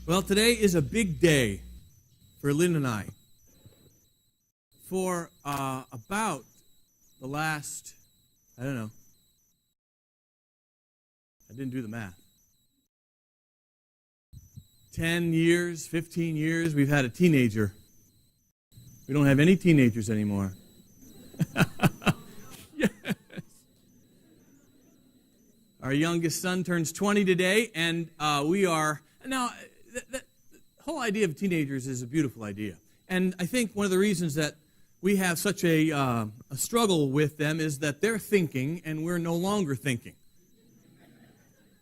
Well, today is a big day for Lynn and I. For about the last, I didn't do the math. 10 years, 15 years, we've had a teenager. We don't have any teenagers anymore. Yes. Our youngest son turns 20 today, and we are, now, the whole idea of teenagers is a beautiful idea. And I think one of the reasons that we have such a struggle with them is that they're thinking and we're no longer thinking.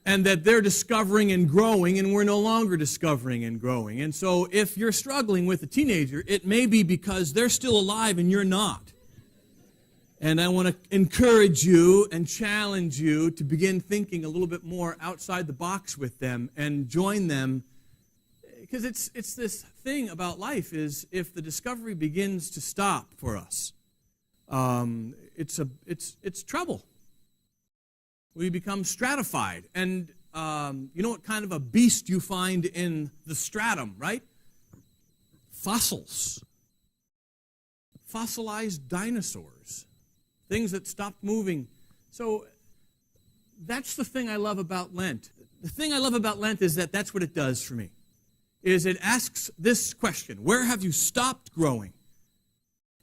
And that they're discovering and growing and we're no longer discovering and growing. And so if you're struggling with a teenager, it may be because they're still alive and you're not. And I want to encourage you and challenge you to begin thinking a little bit more outside the box with them and join them. Because it's this thing about life is if the discovery begins to stop for us, it's trouble. We become stratified. And you know what kind of a beast you find in the stratum, right? Fossils. Fossilized dinosaurs. Things that stopped moving. So that's the thing I love about Lent. The thing I love about Lent is that that's what it does for me. Is it asks this question: where have you stopped growing?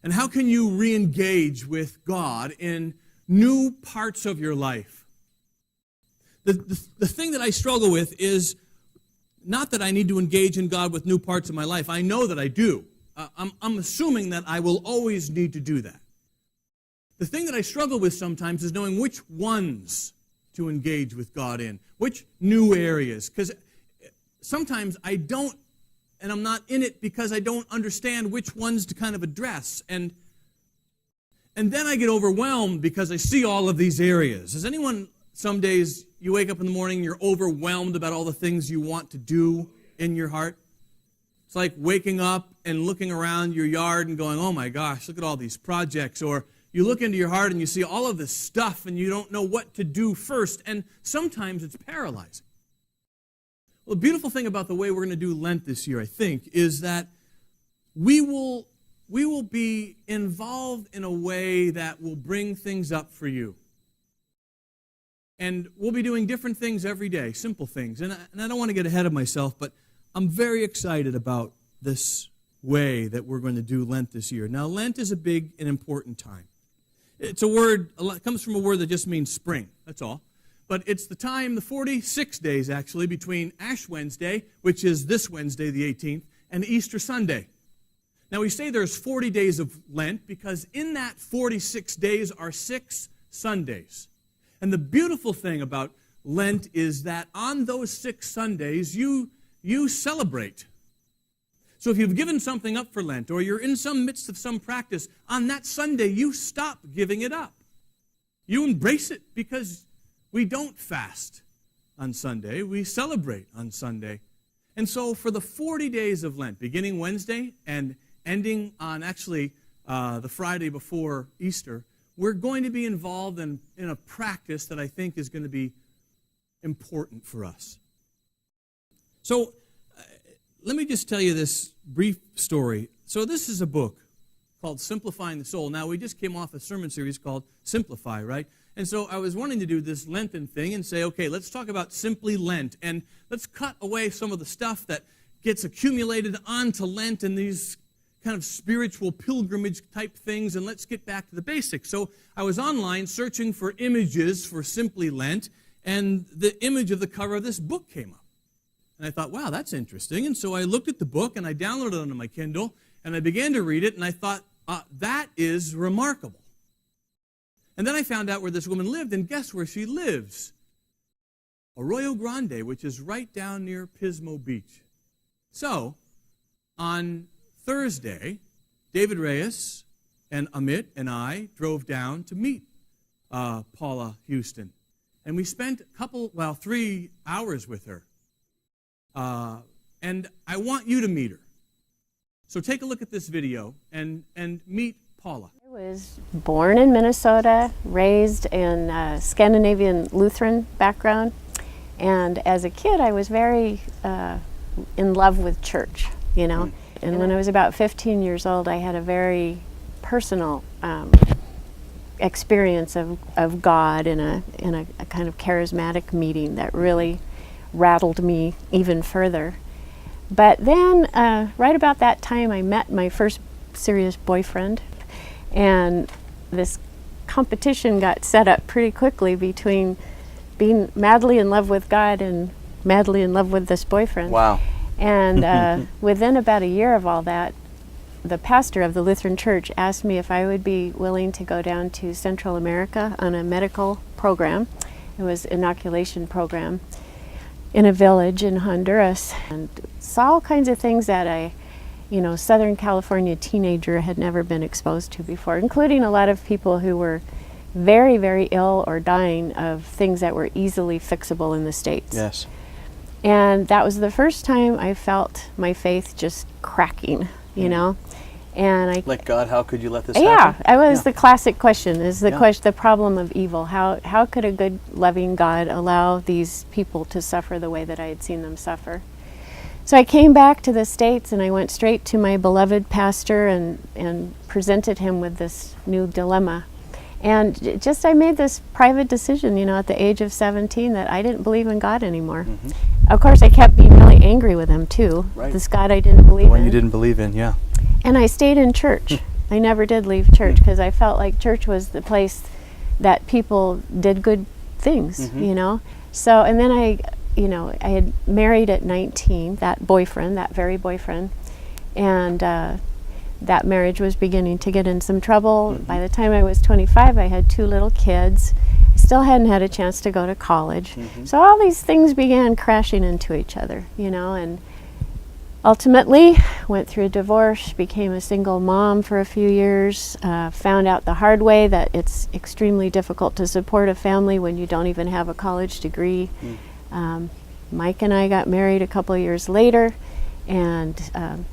And how can you re-engage with God in new parts of your life? The thing that I struggle with is not that I need to engage in God with new parts of my life. I know that I do. I'm assuming that I will always need to do that. The thing that I struggle with sometimes is knowing which ones to engage with God in, which new areas. Because sometimes I don't, and I'm not in it because I don't understand which ones to kind of address. And then I get overwhelmed because I see all of these areas. Has anyone, some days, you wake up in the morning and you're overwhelmed about all the things you want to do in your heart? It's like waking up and looking around your yard and going, oh my gosh, look at all these projects. Or you look into your heart and you see all of this stuff and you don't know what to do first. And sometimes it's paralyzing. Well, the beautiful thing about the way we're going to do Lent this year, I think, is that we will be involved in a way that will bring things up for you. And we'll be doing different things every day, simple things. And I don't want to get ahead of myself, but I'm very excited about this way that we're going to do Lent this year. Now, Lent is a big and important time. It's a word, it comes from a word that just means spring, that's all. But it's the time, the 46 days actually, between Ash Wednesday, which is this Wednesday, the 18th, and Easter Sunday. Now, we say there's 40 days of Lent because in that 46 days are 6 Sundays. And the beautiful thing about Lent is that on those 6 Sundays, you celebrate. So if you've given something up for Lent, or you're in some midst of some practice, on that Sunday, you stop giving it up. You embrace it because we don't fast on Sunday. We celebrate on Sunday. And so for the 40 days of Lent, beginning Wednesday and ending on actually the Friday before Easter, we're going to be involved in a practice that I think is going to be important for us. So let me just tell you this brief story. So this is a book called Simplifying the Soul. Now, we just came off a sermon series called Simplify, right? And so I was wanting to do this Lenten thing and say, okay, let's talk about simply Lent, and let's cut away some of the stuff that gets accumulated onto Lent and these kind of spiritual pilgrimage type things, and let's get back to the basics. So I was online searching for images for Simply Lent, and the image of the cover of this book came up. And I thought, wow, that's interesting. And so I looked at the book, and I downloaded it onto my Kindle, and I began to read it, and I thought, that is remarkable. And then I found out where this woman lived, and guess where she lives? Arroyo Grande, which is right down near Pismo Beach. So, on Thursday, David Reyes and Amit and I drove down to meet Paula Houston. And we spent 3 hours with her. And I want you to meet her. So take a look at this video and meet Paula. I was born in Minnesota, raised in a Scandinavian Lutheran background, and as a kid I was very in love with church, you know. And when I was about 15 years old, I had a very personal experience of God in a kind of charismatic meeting that really rattled me even further. But then, right about that time, I met my first serious boyfriend, and this competition got set up pretty quickly between being madly in love with God and madly in love with this boyfriend. Wow. And within about a year of all that, the pastor of the Lutheran Church asked me if I would be willing to go down to Central America on a medical program. It was an inoculation program in a village in Honduras, and saw all kinds of things that a Southern California teenager had never been exposed to before, including a lot of people who were very, very ill or dying of things that were easily fixable in the States. Yes. And that was the first time I felt my faith just cracking, you know. And I Like, God, how could you let this yeah, happen? it was the classic question, is the Yeah. question, the problem of evil. How could a good, loving God allow these people to suffer the way that I had seen them suffer? So I came back to the States, and I went straight to my beloved pastor and presented him with this new dilemma. And just I made this private decision, at the age of 17, that I didn't believe in God anymore. Of course, I kept being really angry with him too. Right. This God I didn't believe One in. you didn't believe in, yeah. And I stayed in church. I never did leave church because I felt like church was the place that people did good things, So, and then I had married at 19, that very boyfriend, and that marriage was beginning to get in some trouble. By the time I was 25, I had 2 little kids. I still hadn't had a chance to go to college. So all these things began crashing into each other, and ultimately went through a divorce, became a single mom for a few years, found out the hard way that it's extremely difficult to support a family when you don't even have a college degree. Mike and I got married a couple of years later, and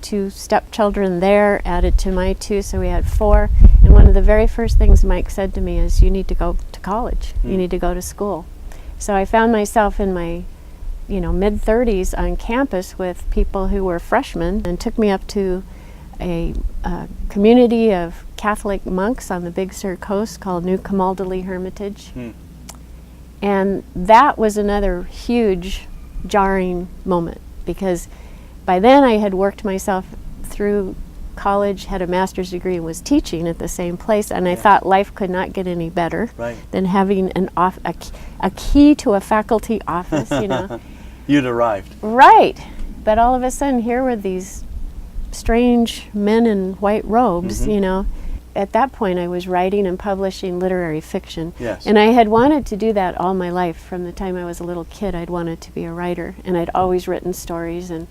2 stepchildren there added to my 2, so we had 4. And one of the very first things Mike said to me is, you need to go to college. You need to go to school. So I found myself in my mid-30s on campus with people who were freshmen, and took me up to a community of Catholic monks on the Big Sur coast called New Camaldoli Hermitage. And that was another huge jarring moment, because by then I had worked myself through college, had a master's degree, and was teaching at the same place, and I thought life could not get any better than having a key to a faculty office, You'd arrived. Right. But all of a sudden, here were these strange men in white robes, At that point, I was writing and publishing literary fiction. Yes. And I had wanted to do that all my life. From the time I was a little kid, I'd wanted to be a writer. And I'd always written stories, and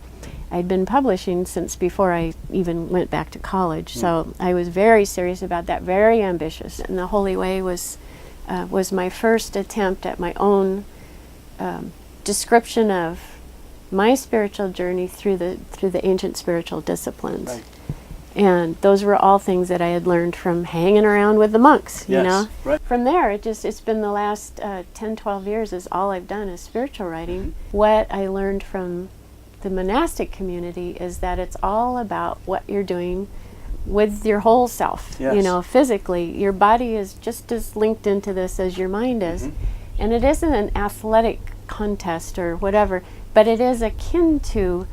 I'd been publishing since before I even went back to college. So I was very serious about that, very ambitious. And the Holy Way was my first attempt at my own description of my spiritual journey through the ancient spiritual disciplines. Right. And those were all things that I had learned from hanging around with the monks, Right. From there, it's been the last 10, 12 years is all I've done is spiritual writing. What I learned from the monastic community is that it's all about what you're doing with your whole self, physically. Your body is just as linked into this as your mind is. And it isn't an athletic contest or whatever, but it is akin to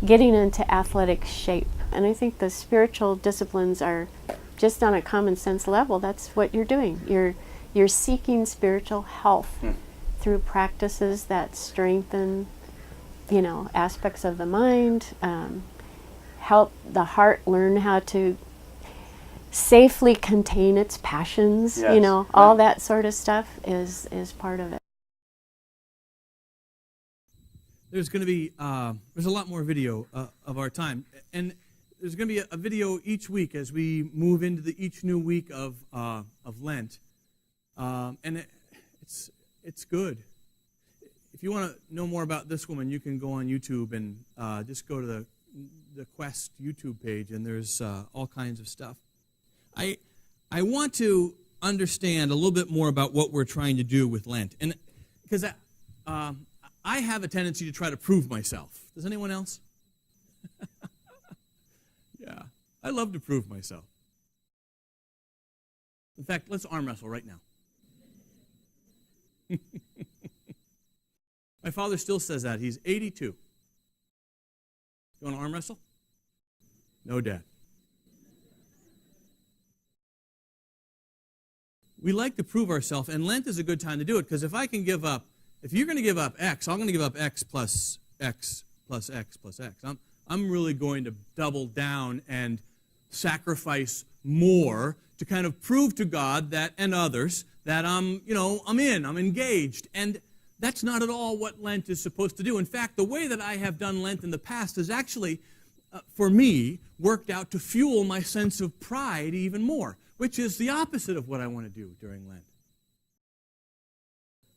getting into athletic shape. And I think the spiritual disciplines are just on a common sense level. That's what you're doing. You're seeking spiritual health through practices that strengthen, aspects of the mind, help the heart learn how to safely contain its passions. All that sort of stuff is part of it. There's going to be there's a lot more video of our time, and there's going to be a video each week as we move into each new week of Lent, and it's good. If you want to know more about this woman, you can go on YouTube and just go to the Quest YouTube page, and there's all kinds of stuff. I want to understand a little bit more about what we're trying to do with Lent, and because I have a tendency to try to prove myself. Does anyone else? Yeah, I love to prove myself. In fact, let's arm wrestle right now. My father still says that. He's 82. You want to arm wrestle? No, Dad. We like to prove ourselves, and Lent is a good time to do it, because if you're going to give up X, I'm going to give up X plus X plus X plus X. I'm really going to double down and sacrifice more to kind of prove to God that and others that I'm engaged. And that's not at all what Lent is supposed to do. In fact, the way that I have done Lent in the past has actually, for me, worked out to fuel my sense of pride even more, which is the opposite of what I want to do during Lent.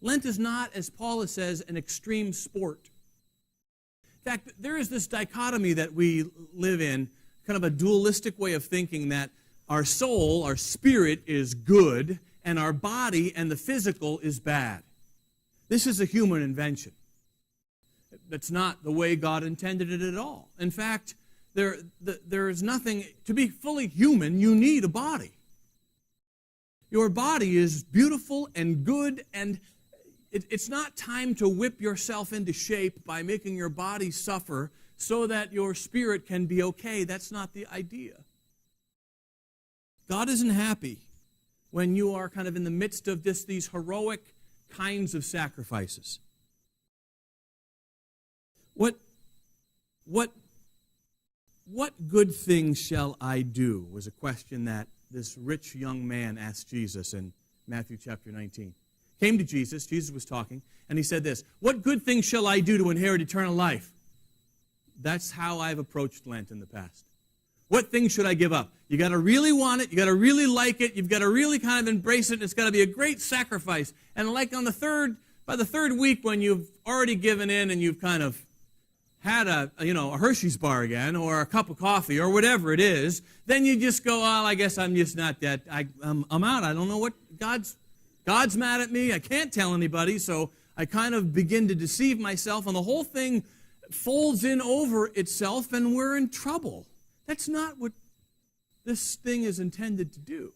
Lent is not, as Paula says, an extreme sport. In fact, there is this dichotomy that we live in, kind of a dualistic way of thinking that our soul, our spirit, is good, and our body and the physical is bad. This is a human invention. That's not the way God intended it at all. In fact, there is nothing, to be fully human, you need a body. Your body is beautiful and good, and it's not time to whip yourself into shape by making your body suffer so that your spirit can be okay. That's not the idea. God isn't happy when you are kind of in the midst of these heroic kinds of sacrifices. What good things shall I do was a question that this rich young man asked Jesus in Matthew chapter 19. Came to Jesus was talking, and he said this, "What good things shall I do to inherit eternal life?" That's how I've approached Lent in the past. What things should I give up? You got to really want it, you got to really like it, you've got to really kind of embrace it, and it's got to be a great sacrifice. And like by the third week when you've already given in and you've kind of had a Hershey's bar again, or a cup of coffee, or whatever it is, then you just go, "Oh, I guess I'm just not that. I'm out. I don't know what God's mad at me. I can't tell anybody." So I kind of begin to deceive myself, and the whole thing folds in over itself, and we're in trouble. That's not what this thing is intended to do.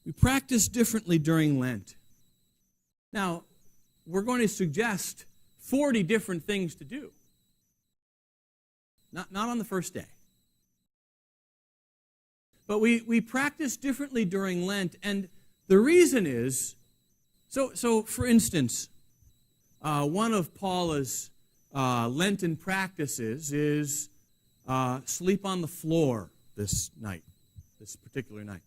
We practice differently during Lent. Now, we're going to suggest 40 different things to do. Not on the first day. But we practice differently during Lent, and the reason is, so for instance, one of Paula's Lenten practices is sleep on the floor this particular night.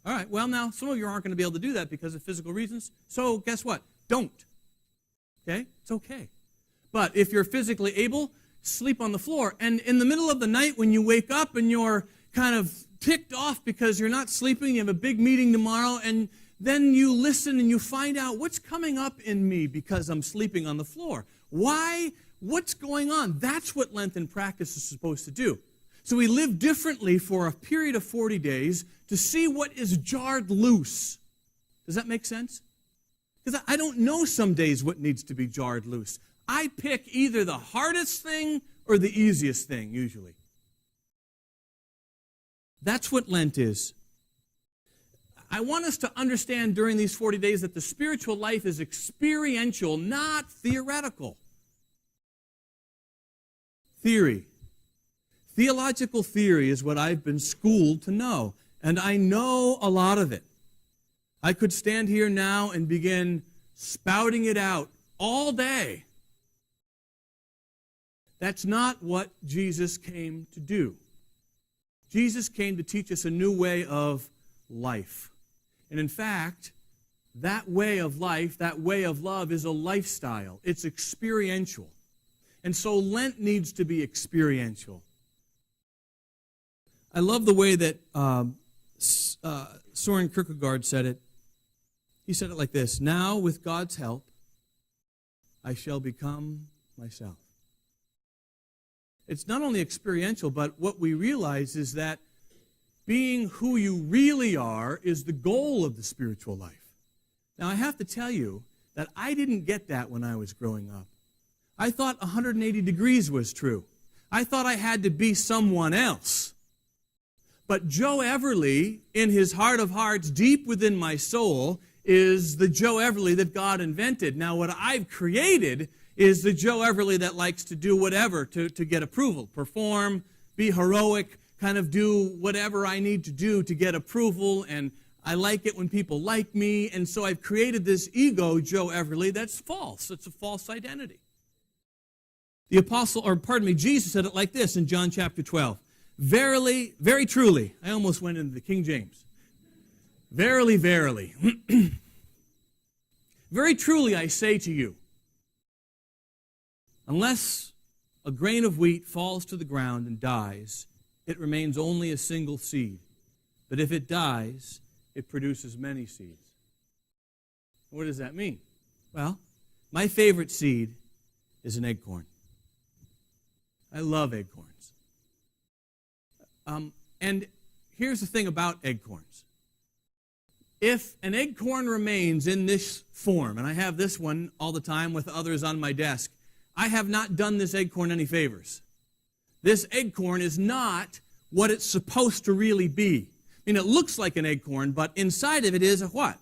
All right, well now, some of you aren't going to be able to do that because of physical reasons, so guess what? Don't. Okay? It's okay. But if you're physically able, sleep on the floor. And in the middle of the night when you wake up and you're kind of ticked off because you're not sleeping, you have a big meeting tomorrow, and then you listen and you find out what's coming up in me because I'm sleeping on the floor. Why? What's going on? That's what Lenten practice is supposed to do. So we live differently for a period of 40 days to see what is jarred loose. Does that make sense? Because I don't know some days what needs to be jarred loose. I pick either the hardest thing or the easiest thing, usually. That's what Lent is. I want us to understand during these 40 days that the spiritual life is experiential, not theoretical. Theory. Theological theory is what I've been schooled to know, and I know a lot of it. I could stand here now and begin spouting it out all day. That's not what Jesus came to do. Jesus came to teach us a new way of life. And in fact, that way of life, that way of love is a lifestyle. It's experiential. And so Lent needs to be experiential. I love the way that Soren Kierkegaard said it. He said it like this: "Now, with God's help, I shall become myself." It's not only experiential, but what we realize is that being who you really are is the goal of the spiritual life. Now, I have to tell you that I didn't get that when I was growing up. I thought 180 degrees was true. I thought I had to be someone else. But Joe Everly, in his heart of hearts, deep within my soul, is the Joe Everly that God invented. Now, what I've created is the Joe Everly that likes to do whatever to get approval, perform, be heroic, kind of do whatever I need to do to get approval, and I like it when people like me, and so I've created this ego, Joe Everly, that's false. It's a false identity. Jesus said it like this in John chapter 12. Verily, very truly, I almost went into the King James. Verily, verily. Very truly I say to you, unless a grain of wheat falls to the ground and dies, it remains only a single seed. But if it dies, it produces many seeds. What does that mean? Well, my favorite seed is an acorn. I love acorns. And here's the thing about acorns. If an acorn remains in this form, and I have this one all the time with others on my desk, I have not done this acorn any favors. This acorn is not what it's supposed to really be. I mean, it looks like an acorn, but inside of it is a what?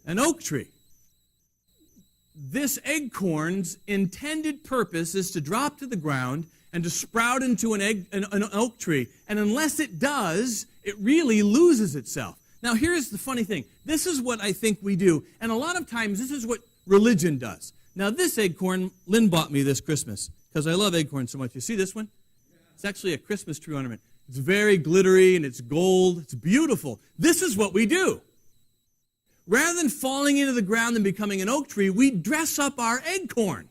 An oak tree. This acorn's intended purpose is to drop to the ground and to sprout into an oak tree. And unless it does, it really loses itself. Now, here's the funny thing. This is what I think we do. And a lot of times, this is what religion does. Now, this acorn, Lynn bought me this Christmas because I love acorns so much. You see this one? It's actually a Christmas tree ornament. It's very glittery and it's gold. It's beautiful. This is what we do. Rather than falling into the ground and becoming an oak tree, we dress up our acorn.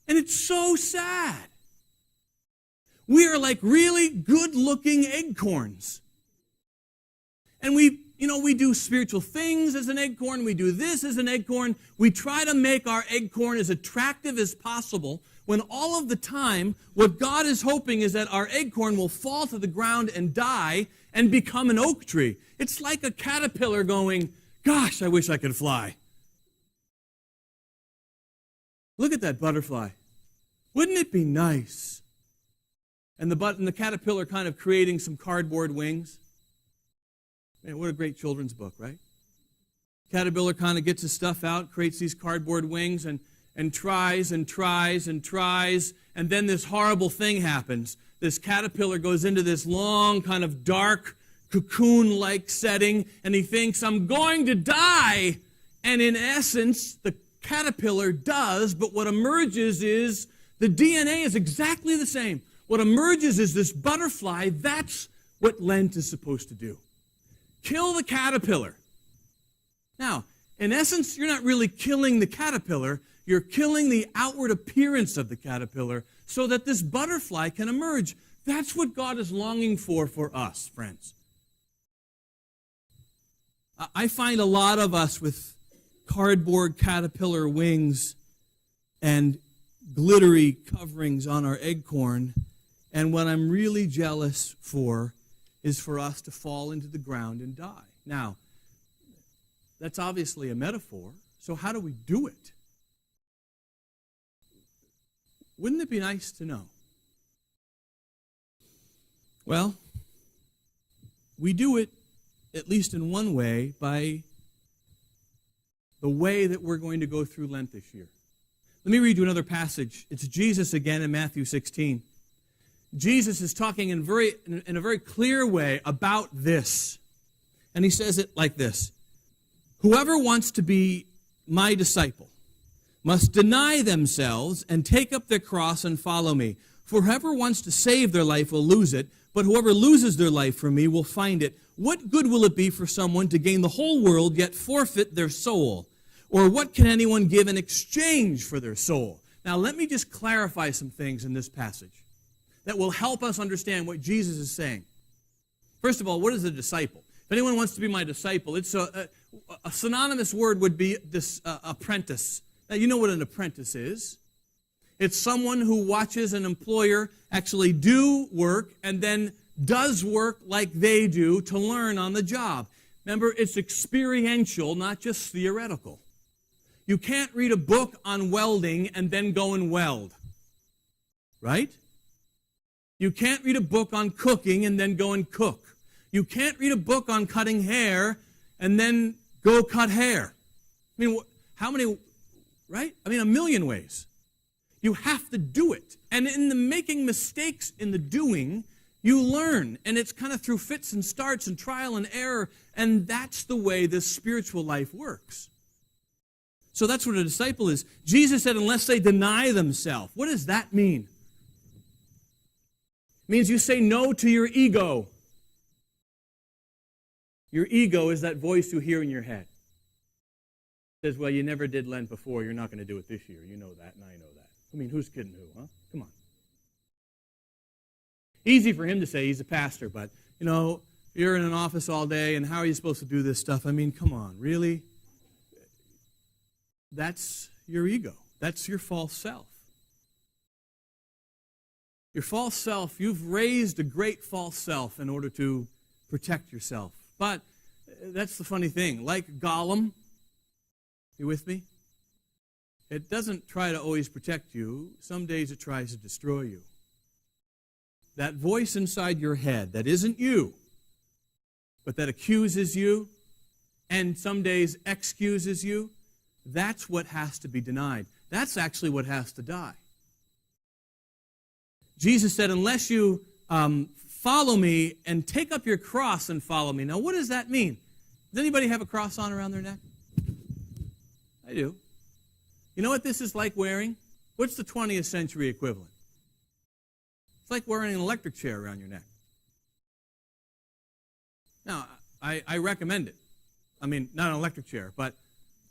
And it's so sad. We are like really good-looking acorns. And we do spiritual things as an acorn. We do this as an acorn. We try to make our acorn as attractive as possible when all of the time what God is hoping is that our acorn will fall to the ground and die and become an oak tree. It's like a caterpillar going, gosh, I wish I could fly. Look at that butterfly. Wouldn't it be nice? And the caterpillar kind of creating some cardboard wings. Man, what a great children's book, right? Caterpillar kind of gets his stuff out, creates these cardboard wings, and tries and tries and tries, and then this horrible thing happens. This caterpillar goes into this long, kind of dark, cocoon-like setting, and he thinks, I'm going to die. And in essence, the caterpillar does, but what emerges is the DNA is exactly the same. What emerges is this butterfly. That's what Lent is supposed to do. Kill the caterpillar. Now, in essence, you're not really killing the caterpillar. You're killing the outward appearance of the caterpillar so that this butterfly can emerge. That's what God is longing for us, friends. I find a lot of us with cardboard caterpillar wings and glittery coverings on our acorn, and what I'm really jealous for is for us to fall into the ground and die. Now, that's obviously a metaphor, so how do we do it? Wouldn't it be nice to know? Well, we do it, at least in one way, by the way that we're going to go through Lent this year. Let me read you another passage. It's Jesus again in Matthew 16. Jesus is talking in a very clear way about this. And he says it like this. Whoever wants to be my disciple must deny themselves and take up their cross and follow me. For whoever wants to save their life will lose it, but whoever loses their life for me will find it. What good will it be for someone to gain the whole world yet forfeit their soul? Or what can anyone give in exchange for their soul? Now let me just clarify some things in this passage that will help us understand what Jesus is saying. First of all, what is a disciple? If anyone wants to be my disciple, it's a synonymous word would be this apprentice. Now, you know what an apprentice is. It's someone who watches an employer actually do work and then does work like they do to learn on the job. Remember, it's experiential, not just theoretical. You can't read a book on welding and then go and weld. Right? You can't read a book on cooking and then go and cook. You can't read a book on cutting hair and then go cut hair. I mean, how many, right? I mean, a million ways. You have to do it. And in the making mistakes in the doing, you learn. And it's kind of through fits and starts and trial and error. And that's the way this spiritual life works. So that's what a disciple is. Jesus said, unless they deny themselves. What does that mean? It means you say no to your ego. Your ego is that voice you hear in your head. It says, well, you never did Lent before. You're not going to do it this year. You know that, and I know that. I mean, who's kidding who, huh? Come on. Easy for him to say, he's a pastor, but, you know, you're in an office all day, and how are you supposed to do this stuff? I mean, come on, really? That's your ego. That's your false self. Your false self, you've raised a great false self in order to protect yourself. But that's the funny thing. Like Gollum, you with me? It doesn't try to always protect you. Some days it tries to destroy you. That voice inside your head that isn't you, but that accuses you and some days excuses you, that's what has to be denied. That's actually what has to die. Jesus said, unless you follow me and take up your cross and follow me. Now, what does that mean? Does anybody have a cross on around their neck? I do. You know what this is like wearing? What's the 20th century equivalent? It's like wearing an electric chair around your neck. Now, I recommend it. I mean, not an electric chair, but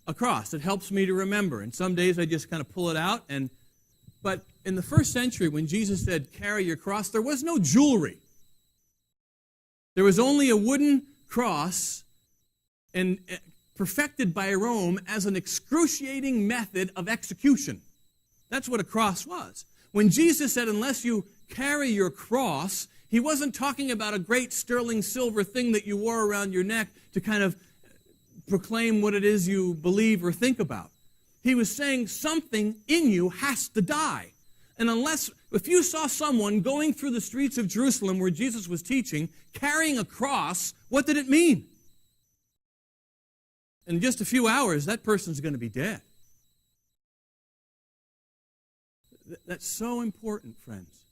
a cross. It helps me to remember. And some days I just kind of pull it out. But in the first century, when Jesus said, carry your cross, there was no jewelry. There was only a wooden cross and perfected by Rome as an excruciating method of execution. That's what a cross was. When Jesus said, unless you carry your cross, he wasn't talking about a great sterling silver thing that you wore around your neck to kind of proclaim what it is you believe or think about. He was saying something in you has to die. And if you saw someone going through the streets of Jerusalem where Jesus was teaching, carrying a cross, what did it mean? In just a few hours, that person's going to be dead. That's so important, friends.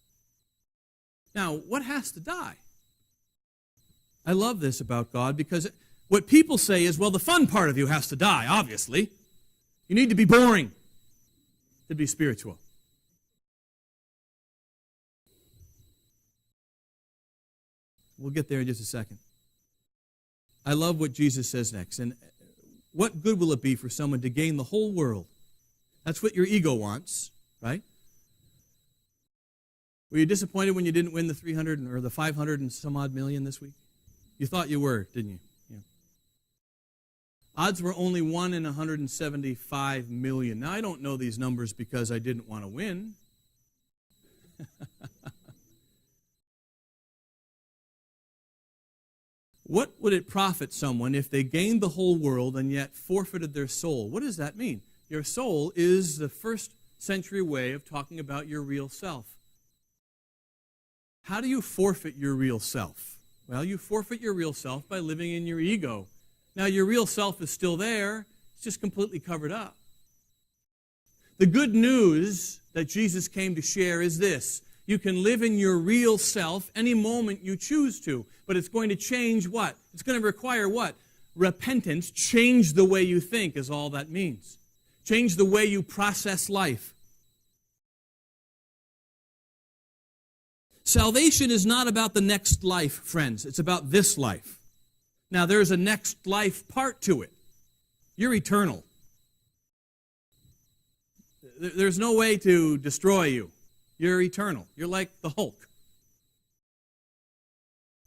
Now, what has to die? I love this about God because what people say is, well, the fun part of you has to die, obviously. You need to be boring to be spiritual. We'll get there in just a second. I love what Jesus says next. And what good will it be for someone to gain the whole world? That's what your ego wants, right? Were you disappointed when you didn't win the 300 or the 500 and some odd million this week? You thought you were, didn't you? Yeah. Odds were only 1 in 175 million. Now, I don't know these numbers because I didn't want to win. What would it profit someone if they gained the whole world and yet forfeited their soul? What does that mean? Your soul is the first century way of talking about your real self. How do you forfeit your real self? Well, you forfeit your real self by living in your ego. Now, your real self is still there. It's just completely covered up. The good news that Jesus came to share is this. You can live in your real self any moment you choose to, but it's going to change what? It's going to require what? Repentance. Change the way you think is all that means. Change the way you process life. Salvation is not about the next life, friends. It's about this life. Now, there's a next life part to it. You're eternal. There's no way to destroy you. You're eternal. You're like the Hulk.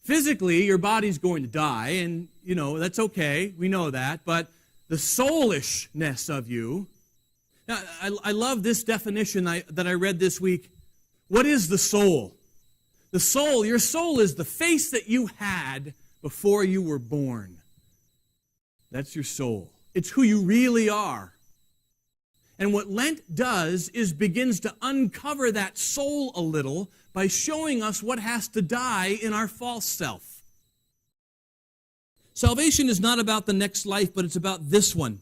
Physically, your body's going to die, and, that's okay. We know that. But the soulishness of you... Now, I love this definition that I read this week. What is the soul? The soul, your soul is the face that you had before you were born. That's your soul. It's who you really are. And what Lent does is begins to uncover that soul a little by showing us what has to die in our false self. Salvation is not about the next life, but it's about this one.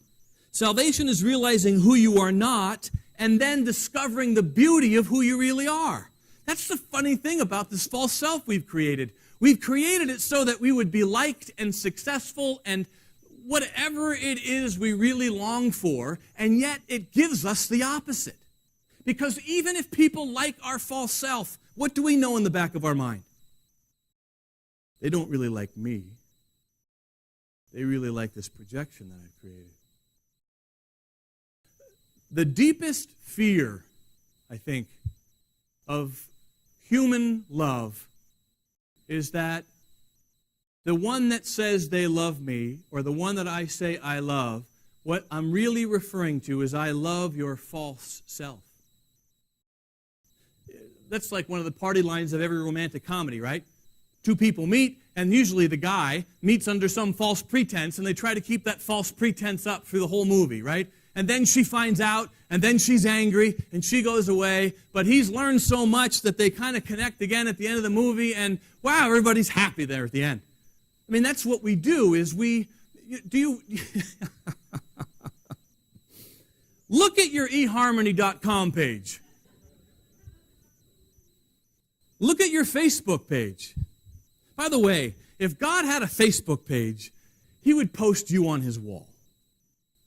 Salvation is realizing who you are not and then discovering the beauty of who you really are. That's the funny thing about this false self we've created. We've created it so that we would be liked and successful and whatever it is we really long for, and yet it gives us the opposite. Because even if people like our false self, what do we know in the back of our mind? They don't really like me. They really like this projection that I've created. The deepest fear, I think, of human love is that the one that says they love me, or the one that I say I love, what I'm really referring to is I love your false self. That's like one of the party lines of every romantic comedy, right? Two people meet, and usually the guy meets under some false pretense, and they try to keep that false pretense up through the whole movie, right? And then she finds out, and then she's angry, and she goes away, but he's learned so much that they kind of connect again at the end of the movie, and wow, everybody's happy there at the end. I mean, that's what we do, is look at your eharmony.com page. Look at your Facebook page. By the way, if God had a Facebook page, he would post you on his wall.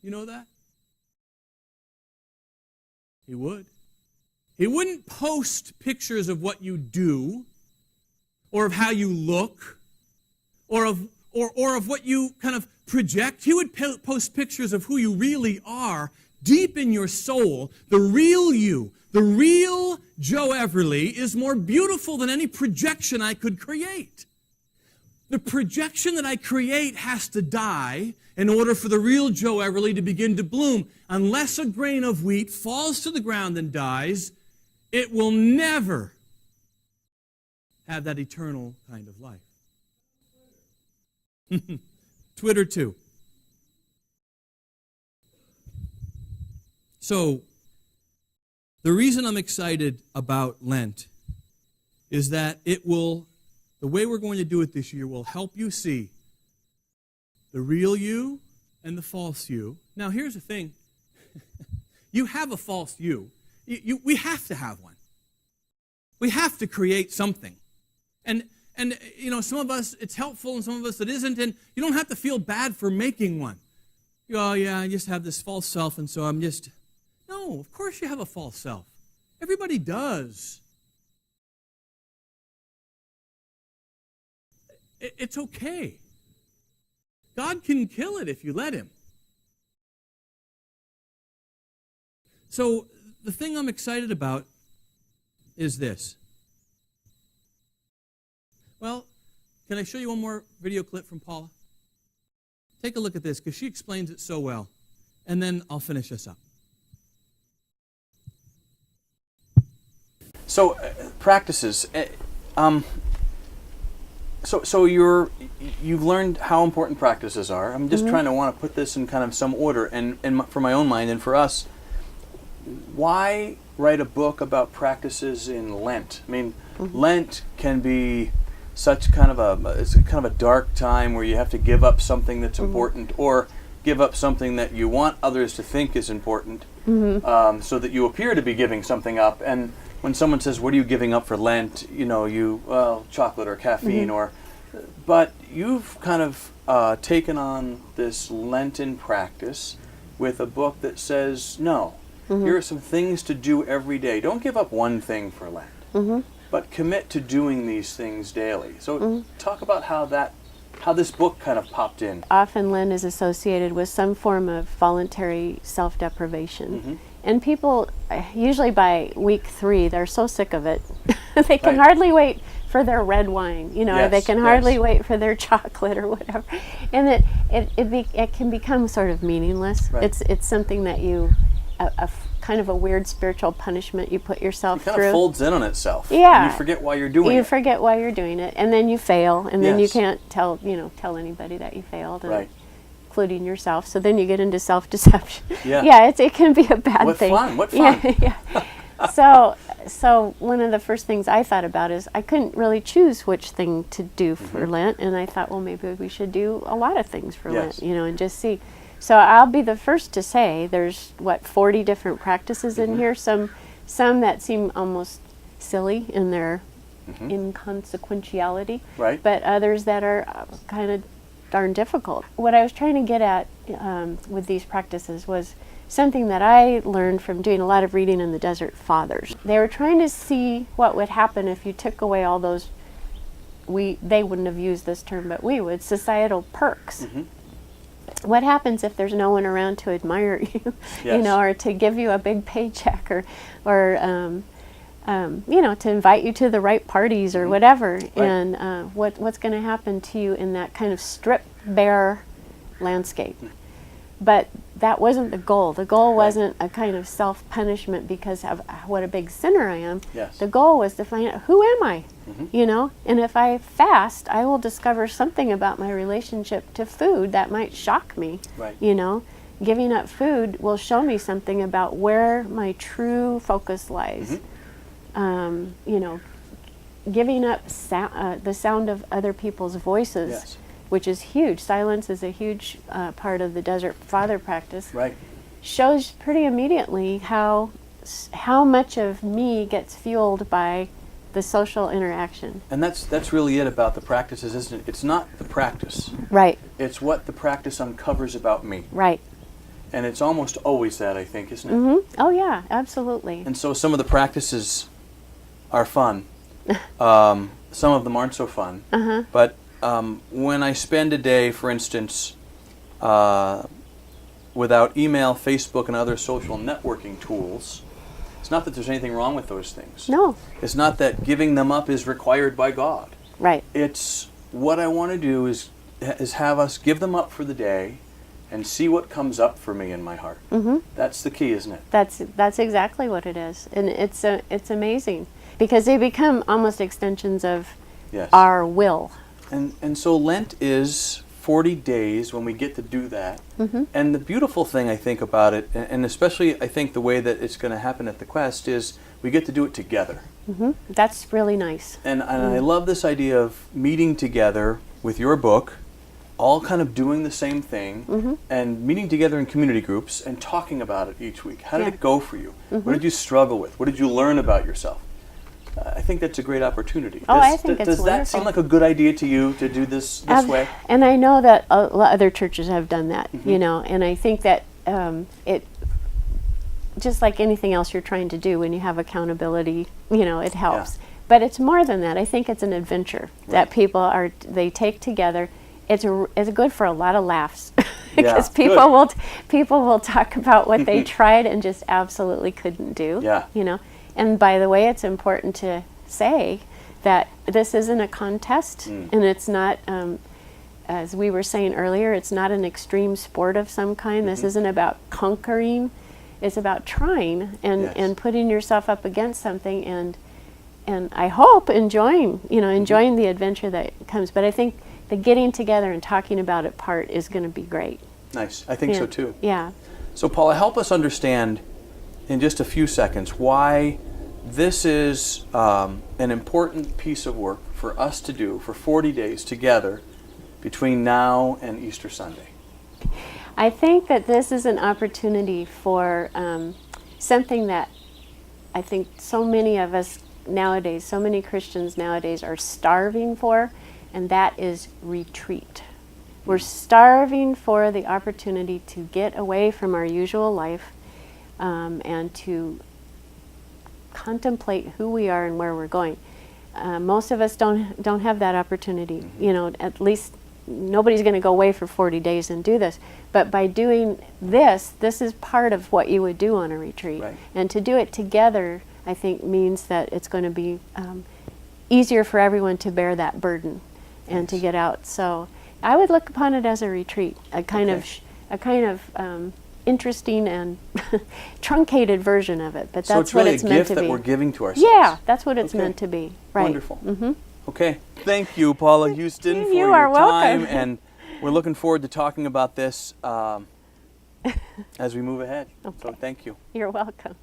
You know that? He would. He wouldn't post pictures of what you do, or of how you look, or of what you kind of project. He would post pictures of who you really are, deep in your soul. The real you, the real Joe Everly, is more beautiful than any projection I could create. The projection that I create has to die in order for the real Joe Everly to begin to bloom. Unless a grain of wheat falls to the ground and dies, it will never have that eternal kind of life. Twitter too. So, the reason I'm excited about Lent is that the way we're going to do it this year will help you see the real you and the false you. Now, here's the thing. You have a false you. We have to have one. We have to create something. And some of us, it's helpful, and some of us it isn't, and you don't have to feel bad for making one. You go, oh, yeah, I just have this false self, and so I'm just... No, of course you have a false self. Everybody does. It's okay. God can kill it if you let him. So, the thing I'm excited about is this. Well, can I show you one more video clip from Paula? Take a look at this, because she explains it so well. And then I'll finish this up. So, practices. So you've learned how important practices are. I'm just trying to want to put this in kind of some order, and for my own mind and for us. Why write a book about practices in Lent? I mean, Lent can be such kind of a dark time where you have to give up something that's important, or give up something that you want others to think is important, so that you appear to be giving something up. And when someone says, "What are you giving up for Lent?" Chocolate or caffeine, but you've kind of taken on this Lenten practice with a book that says, no, here are some things to do every day. Don't give up one thing for Lent, but commit to doing these things daily. So talk about how this book kind of popped in. Often Lent is associated with some form of voluntary self-deprivation. And people, usually by week 3, they're so sick of it. They can hardly wait for their red wine, or they can hardly wait for their chocolate or whatever. And it can become sort of meaningless. Right. It's something that kind of a weird spiritual punishment you put yourself through. It kind of folds in on itself. Yeah. And you forget why you're doing it. You forget why you're doing it, and then you fail, and then you can't tell anybody that you failed. And including yourself. So then you get into self-deception. Yeah. Yeah, it can be a bad thing. What fun. Yeah. So one of the first things I thought about is I couldn't really choose which thing to do for Lent, and I thought, well, maybe we should do a lot of things for Lent, and just see. So I'll be the first to say there's 40 different practices in here. Some that seem almost silly in their inconsequentiality, Right. but others that are kind of darn difficult. What I was trying to get at with these practices was something that I learned from doing a lot of reading in the Desert Fathers. They were trying to see what would happen if you took away all those, they wouldn't have used this term, but we would, societal perks. What happens if there's no one around to admire you, Yes. or to give you a big paycheck, or to invite you to the right parties or whatever, Right. and what's going to happen to you in that kind of stripped bare landscape. But that wasn't the goal. The goal wasn't a kind of self-punishment because of what a big sinner I am. Yes. The goal was to find out, who am I? And if I fast, I will discover something about my relationship to food that might shock me. Right. Giving up food will show me something about where my true focus lies. Giving up the sound of other people's voices, Yes. which is huge. Silence is a huge part of the Desert Father practice. Right. Shows pretty immediately how much of me gets fueled by the social interaction. And that's really it about the practices, isn't it? It's not the practice. Right, It's what the practice uncovers about me. right. And it's almost always that, I think, isn't it? Oh yeah, absolutely. And so some of the practices are fun. Some of them aren't so fun. But when I spend a day, for instance, without email, Facebook, and other social networking tools, it's not that there's anything wrong with those things. No, It's not that giving them up is required by God. right. It's what I want to do is have us give them up for the day and see what comes up for me in my heart. That's the key, isn't it? That's exactly what it is, and it's amazing because they become almost extensions of Yes. our will. And so Lent is 40 days when we get to do that. And the beautiful thing I think about it, and especially I think the way that it's going to happen at the Quest, is we get to do it together. That's really nice. And I love this idea of meeting together with your book, all kind of doing the same thing, and meeting together in community groups and talking about it each week. How did Yeah. it go for you? What did you struggle with? What did you learn about yourself? I think that's a great opportunity. Oh, I think it's does that seem wonderful. like a good idea to you to do this way? And I know that other churches have done that, and I think that it, just like anything else you're trying to do when you have accountability, it helps. But it's more than that. I think it's an adventure that people they take together. It's good for a lot of laughs because people will talk about what they tried and just absolutely couldn't do. Yeah. And by the way, it's important to say that this isn't a contest, and it's not, as we were saying earlier, it's not an extreme sport of some kind. This isn't about conquering. It's about trying and putting yourself up against something and I hope enjoying the adventure that comes. But I think the getting together and talking about it part is going to be great. Nice. I think so too. Yeah. So Paula, help us understand in just a few seconds why this is an important piece of work for us to do for 40 days together between now and Easter Sunday. I think that this is an opportunity for something that I think so many of us nowadays, so many Christians nowadays are starving for, and that is retreat. We're starving for the opportunity to get away from our usual life and to contemplate who we are and where we're going. Most of us don't have that opportunity. At least nobody's going to go away for 40 days and do this. But by doing this is part of what you would do on a retreat. Right. And to do it together, I think, means that it's going to be easier for everyone to bear that burden and to get out. So I would look upon it as a retreat, a kind of interesting and truncated version of it. But So that's it's really what it's a meant gift to that be. we're giving to ourselves. Yeah, that's what it's Okay. meant to be. Right. Wonderful. Okay. Thank you, Paula Houston, for You your are welcome. time and we're looking forward to talking about this as we move ahead. Okay. So thank you. You're welcome.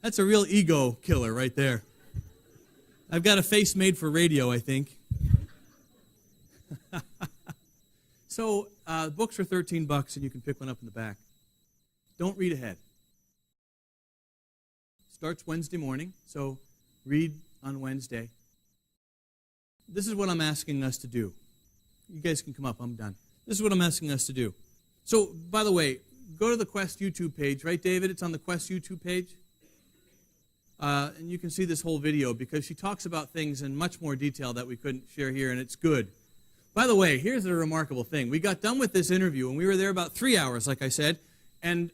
That's a real ego killer right there. I've got a face made for radio, I think. So, books are $13 and you can pick one up in the back. Don't read ahead. Starts Wednesday morning, so read on Wednesday. This is what I'm asking us to do. You guys can come up, I'm done. This is what I'm asking us to do. So, by the way, go to the Quest YouTube page, right, David? It's on the Quest YouTube page. And you can see this whole video because she talks about things in much more detail that we couldn't share here, and it's good. By the way, here's a remarkable thing. We got done with this interview, and we were there about 3 hours, like I said, and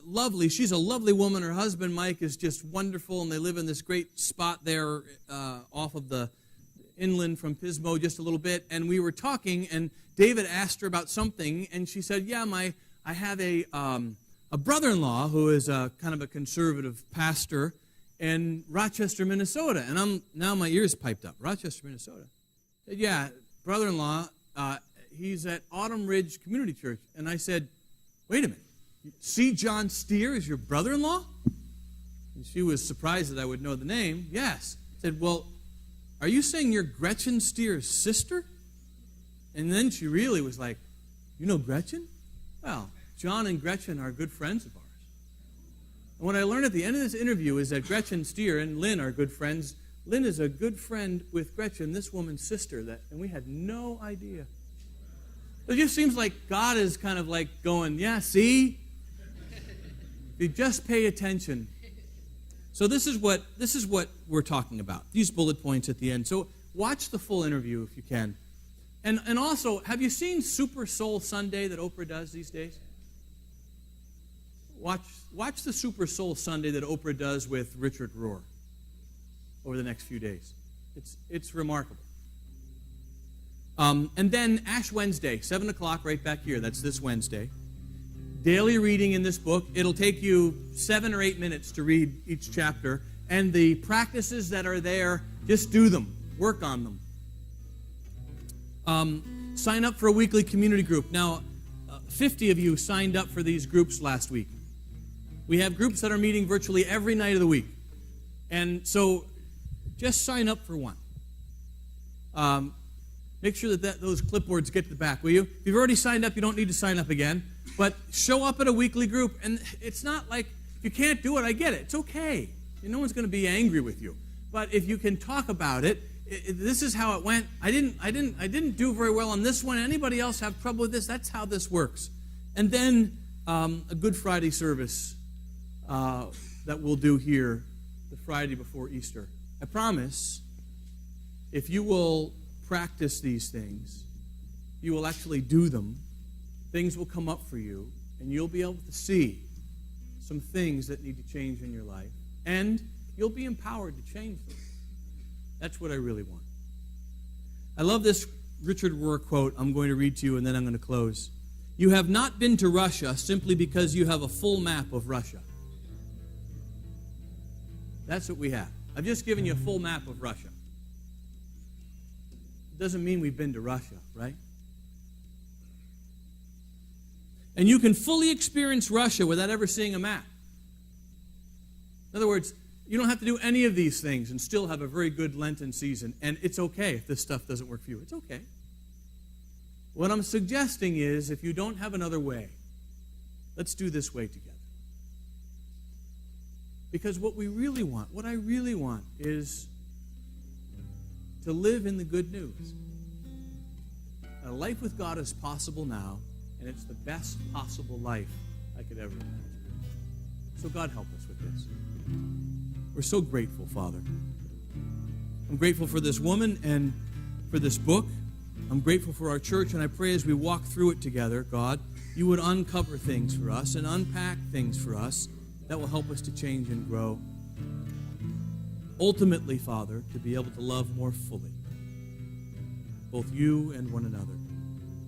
lovely. She's a lovely woman. Her husband, Mike, is just wonderful, and they live in this great spot there off of the inland from Pismo just a little bit, and we were talking, and David asked her about something, and she said, yeah, I have a brother-in-law who is kind of a conservative pastor in Rochester, Minnesota. And now my ears piped up. Rochester, Minnesota. I said, yeah, brother-in-law, he's at Autumn Ridge Community Church. And I said, wait a minute. C. John Steer is your brother-in-law? And she was surprised that I would know the name. Yes. I said, well, are you saying you're Gretchen Steer's sister? And then she really was like, you know Gretchen? Well, John and Gretchen are good friends of ours. And what I learned at the end of this interview is that Gretchen Steer and Lynn are good friends. Lynn is a good friend with Gretchen, this woman's sister, and we had no idea. It just seems like God is kind of like going, yeah, see? If you just pay attention. So this is what we're talking about, these bullet points at the end. So watch the full interview if you can. And also, have you seen Super Soul Sunday that Oprah does these days? Watch the Super Soul Sunday that Oprah does with Richard Rohr over the next few days. It's remarkable. And then Ash Wednesday, 7 o'clock right back here. That's this Wednesday. Daily reading in this book. It'll take you 7 or 8 minutes to read each chapter. And the practices that are there, just do them. Work on them. Sign up for a weekly community group. Now, 50 of you signed up for these groups last week. We have groups that are meeting virtually every night of the week. And so just sign up for one. Make sure that those clipboards get to the back, will you? If you've already signed up, you don't need to sign up again. But show up at a weekly group. And it's not like you can't do it. I get it. It's okay. No one's going to be angry with you. But if you can talk about it, this is how it went. I didn't do very well on this one. Anybody else have trouble with this? That's how this works. And then a Good Friday service that we'll do here the Friday before Easter. I promise, if you will practice these things, you will actually do them, things will come up for you, and you'll be able to see some things that need to change in your life, and you'll be empowered to change them. That's what I really want. I love this Richard Rohr quote I'm going to read to you, and then I'm going to close. You have not been to Russia simply because you have a full map of Russia. That's what we have. I've just given you a full map of Russia. It doesn't mean we've been to Russia, right? And you can fully experience Russia without ever seeing a map. In other words, you don't have to do any of these things and still have a very good Lenten season. And it's okay if this stuff doesn't work for you. It's okay. What I'm suggesting is, if you don't have another way, let's do this way together. Because what I really want is to live in the good news. A life with God is possible now, and it's the best possible life I could ever imagine. So God help us with this. We're so grateful, Father. I'm grateful for this woman and for this book. I'm grateful for our church, and I pray as we walk through it together, God, you would uncover things for us and unpack things for us that will help us to change and grow. Ultimately, Father, to be able to love more fully, both you and one another.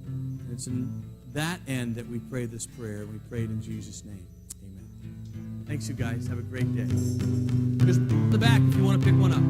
And it's in that end that we pray this prayer, and we pray it in Jesus' name. Amen. Thanks, you guys. Have a great day. There's in the back if you want to pick one up.